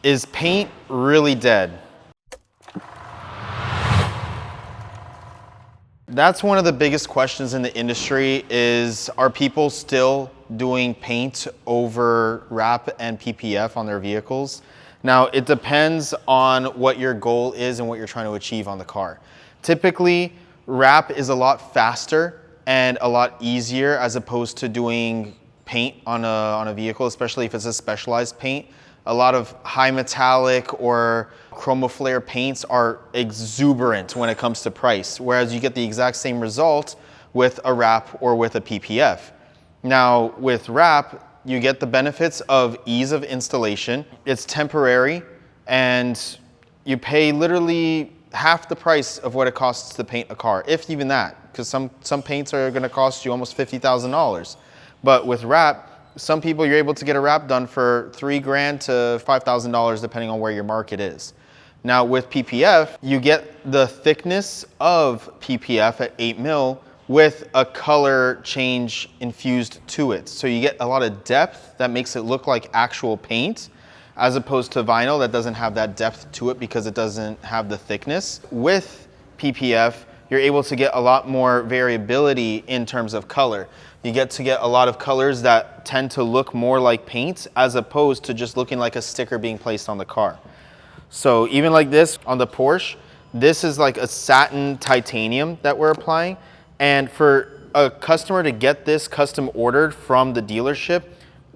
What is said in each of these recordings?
Is paint really dead? That's one of the biggest questions in the industry is, are people still doing paint over wrap and PPF on their vehicles? Now, it depends on what your goal is and what you're trying to achieve on the car. Typically, wrap is a lot faster and a lot easier as opposed to doing paint on a vehicle, especially if it's a specialized paint. A lot of high metallic or chromoflare paints are exuberant when it comes to price, whereas you get the exact same result with a wrap or with a PPF. Now, with wrap, you get the benefits of ease of installation. It's temporary, and you pay literally half the price of what it costs to paint a car, if even that, because some paints are gonna cost you almost $50,000. But with wrap, some people you're able to get a wrap done for $3,000 to $5,000 depending on where your market is. Now with PPF, you get the thickness of PPF at 8 mil with a color change infused to it. So you get a lot of depth that makes it look like actual paint, as opposed to vinyl that doesn't have that depth to it because it doesn't have the thickness. With PPF, you're able to get a lot more variability in terms of color. You get to get a lot of colors that tend to look more like paint as opposed to just looking like a sticker being placed on the car. So even like this on the Porsche, this is like a satin titanium that we're applying. And for a customer to get this custom ordered from the dealership,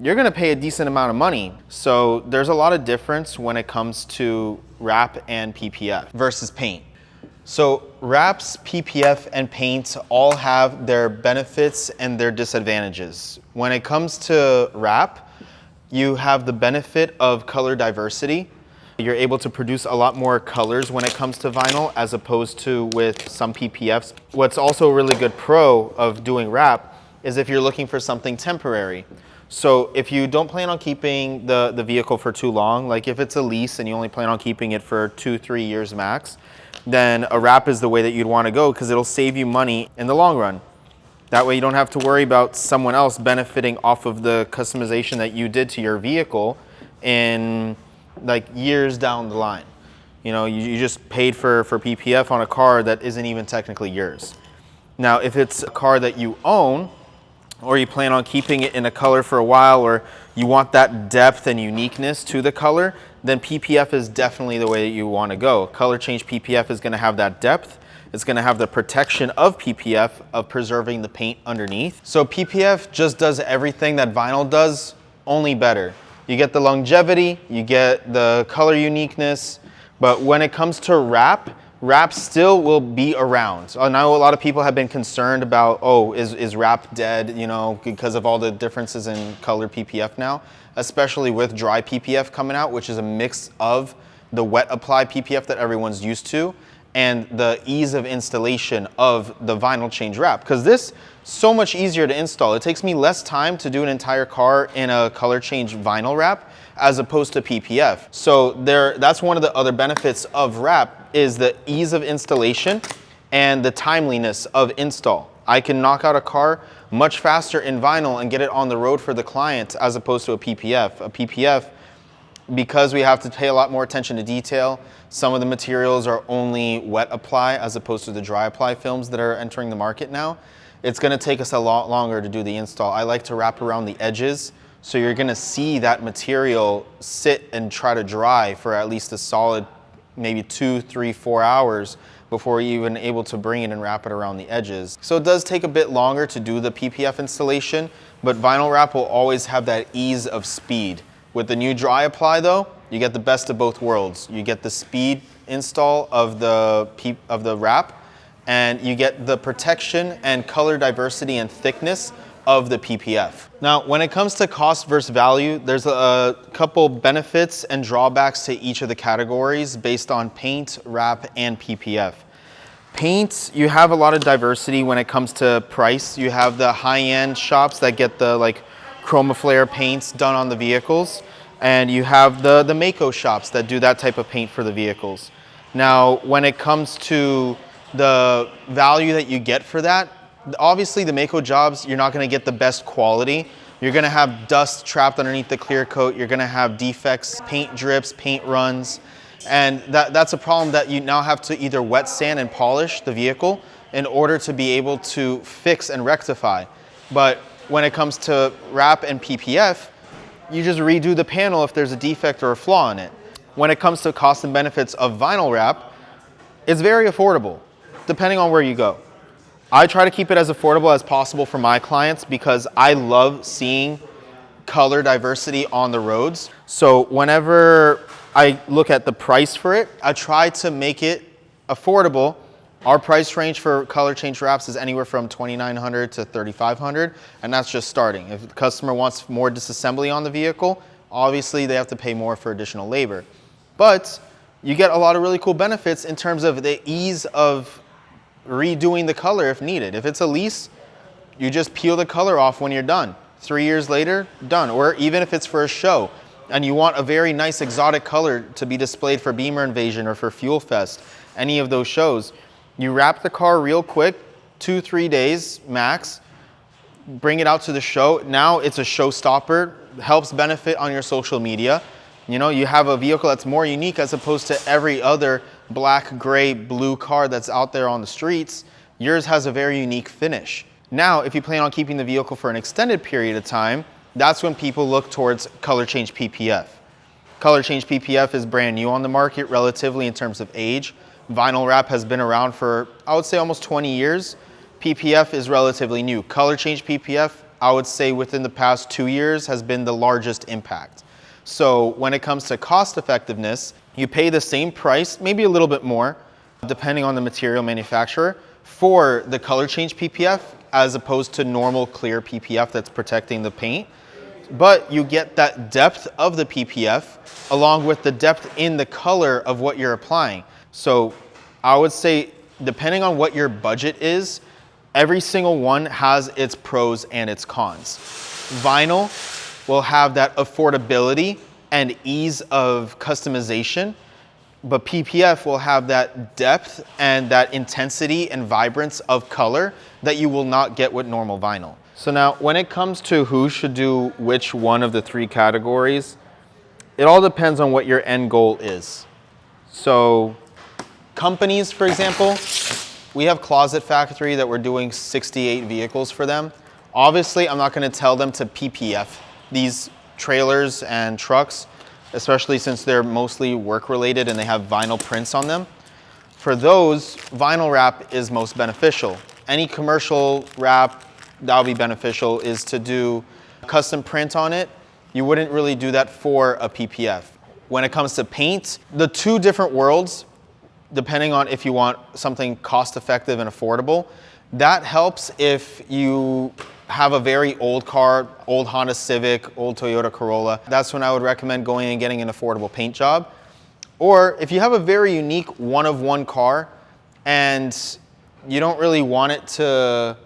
you're gonna pay a decent amount of money. So there's a lot of difference when it comes to wrap and PPF versus paint. So wraps, PPF, and paint all have their benefits and their disadvantages. When it comes to wrap, you have the benefit of color diversity. You're able to produce a lot more colors when it comes to vinyl as opposed to with some PPFs. What's also a really good pro of doing wrap is if you're looking for something temporary. So if you don't plan on keeping the vehicle for too long, like if it's a lease and you only plan on keeping it for 2-3 years max, then a wrap is the way that you'd want to go because it'll save you money in the long run. That way you don't have to worry about someone else benefiting off of the customization that you did to your vehicle in like years down the line. You know, you just paid for PPF on a car that isn't even technically yours. Now, if it's a car that you own, or you plan on keeping it in a color for a while, or you want that depth and uniqueness to the color, then PPF is definitely the way that you want to go. Color change PPF is going to have that depth. It's going to have the protection of PPF of preserving the paint underneath. So PPF just does everything that vinyl does, only better. You get the longevity, you get the color uniqueness, but when it comes to wrap still will be around. I know a lot of people have been concerned about, oh, is wrap dead, you know, because of all the differences in color PPF now, especially with dry PPF coming out, which is a mix of the wet apply PPF that everyone's used to and the ease of installation of the vinyl change wrap. Because this is so much easier to install. It takes me less time to do an entire car in a color change vinyl wrap as opposed to PPF. So that's one of the other benefits of wrap is the ease of installation and the timeliness of install. I can knock out a car much faster in vinyl and get it on the road for the client as opposed to a PPF. A PPF, because we have to pay a lot more attention to detail, some of the materials are only wet apply as opposed to the dry apply films that are entering the market now. It's gonna take us a lot longer to do the install. I like to wrap around the edges, so you're gonna see that material sit and try to dry for at least a solid maybe 2, 3, 4 hours before you're even able to bring it and wrap it around the edges. So it does take a bit longer to do the PPF installation, but vinyl wrap will always have that ease of speed. With the new dry apply though, you get the best of both worlds. You get the speed install of the wrap, and you get the protection and color diversity and thickness of the PPF. Now, when it comes to cost versus value, there's a couple benefits and drawbacks to each of the categories based on paint, wrap, and PPF. Paint, you have a lot of diversity when it comes to price. You have the high-end shops that get the like chromoflare paints done on the vehicles, and you have the Mako shops that do that type of paint for the vehicles. Now, when it comes to the value that you get for that, obviously the Mako jobs, you're not gonna get the best quality, You're gonna have dust trapped underneath the clear coat. You're gonna have defects, paint drips, paint runs. And that's a problem that you now have to either wet sand and polish the vehicle in order to be able to fix and rectify. But when it comes to wrap and PPF, you just redo the panel if there's a defect or a flaw in it. When it comes to cost and benefits of vinyl wrap, it's very affordable, depending on where you go. I try to keep it as affordable as possible for my clients because I love seeing color diversity on the roads. So whenever I look at the price for it, I try to make it affordable. Our price range for color change wraps is anywhere from $2,900 to $3,500, and that's just starting. If the customer wants more disassembly on the vehicle, obviously they have to pay more for additional labor. But you get a lot of really cool benefits in terms of the ease of redoing the color if needed. If it's a lease, you just peel the color off when you're done. 3 years later, done. Or even if it's for a show and you want a very nice exotic color to be displayed for Beamer Invasion or for Fuel Fest, any of those shows, you wrap the car real quick, 2-3 days max, bring it out to the show. Now it's a showstopper, helps benefit on your social media. You know, you have a vehicle that's more unique as opposed to every other black, gray, blue car that's out there on the streets. Yours has a very unique finish. Now, if you plan on keeping the vehicle for an extended period of time, that's when people look towards color change PPF. Color change PPF is brand new on the market relatively in terms of age. Vinyl wrap has been around for, I would say, almost 20 years. PPF is relatively new. Color change PPF, I would say within the past 2 years has been the largest impact. So when it comes to cost effectiveness, you pay the same price, maybe a little bit more, depending on the material manufacturer, for the color change PPF as opposed to normal clear PPF that's protecting the paint. But you get that depth of the PPF along with the depth in the color of what you're applying. So I would say, depending on what your budget is, every single one has its pros and its cons. Vinyl will have that affordability and ease of customization, but PPF will have that depth and that intensity and vibrance of color that you will not get with normal vinyl. So now, when it comes to who should do which one of the 3 categories, it all depends on what your end goal is. So companies, for example, we have Closet Factory that we're doing 68 vehicles for them. Obviously, I'm not going to tell them to PPF these trailers and trucks, especially since they're mostly work-related and they have vinyl prints on them. For those, vinyl wrap is most beneficial. Any commercial wrap that would be beneficial is to do custom print on it. You wouldn't really do that for a PPF. When it comes to paint, the 2 different worlds, depending on if you want something cost-effective and affordable, that helps if you have a very old car, old Honda Civic, old Toyota Corolla. That's when I would recommend going and getting an affordable paint job. Or if you have a very unique one-of-one car and you don't really want it to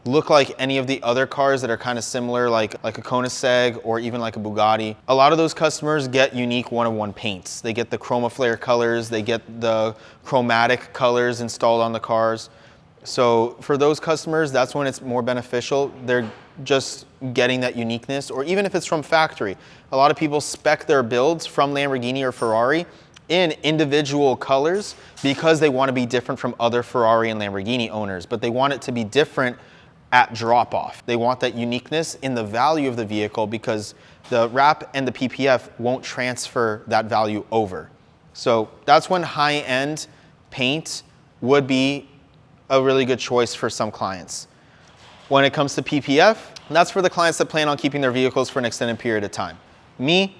look like any of the other cars that are kind of similar, like a Koenigsegg or even like a Bugatti. A lot of those customers get unique one-of-one paints. They get the chroma flare colors, they get the chromatic colors installed on the cars. So for those customers, that's when it's more beneficial. They're just getting that uniqueness, or even if it's from factory. A lot of people spec their builds from Lamborghini or Ferrari in individual colors because they want to be different from other Ferrari and Lamborghini owners, but they want it to be different at drop-off. They want that uniqueness in the value of the vehicle because the wrap and the PPF won't transfer that value over. So that's when high-end paint would be a really good choice for some clients. When it comes to PPF, that's for the clients that plan on keeping their vehicles for an extended period of time. Me,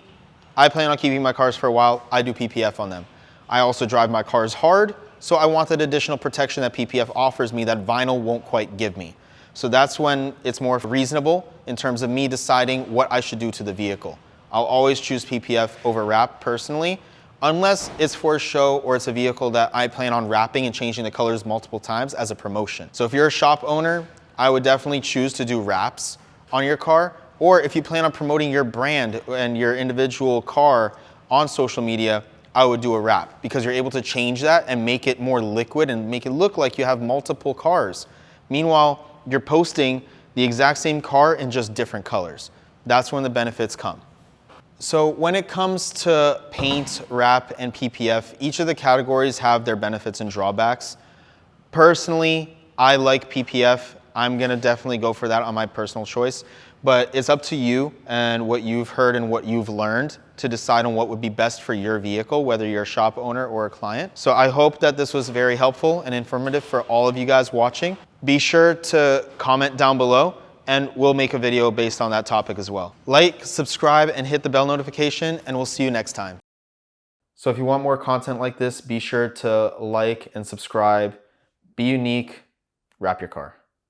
I plan on keeping my cars for a while. I do PPF on them. I also drive my cars hard, so I want that additional protection that PPF offers me that vinyl won't quite give me. So that's when it's more reasonable in terms of me deciding what I should do to the vehicle. I'll always choose PPF over wrap personally, unless it's for a show or it's a vehicle that I plan on wrapping and changing the colors multiple times as a promotion. So if you're a shop owner, I would definitely choose to do wraps on your car. Or if you plan on promoting your brand and your individual car on social media, I would do a wrap because you're able to change that and make it more liquid and make it look like you have multiple cars. Meanwhile, you're posting the exact same car in just different colors. That's when the benefits come. So when it comes to paint, wrap, and PPF, each of the categories have their benefits and drawbacks. Personally, I like PPF. I'm gonna definitely go for that on my personal choice, but it's up to you and what you've heard and what you've learned to decide on what would be best for your vehicle, whether you're a shop owner or a client. So I hope that this was very helpful and informative for all of you guys watching. Be sure to comment down below and we'll make a video based on that topic as well. Like, subscribe, and hit the bell notification, and we'll see you next time. So if you want more content like this, be sure to like and subscribe. Be unique, wrap your car.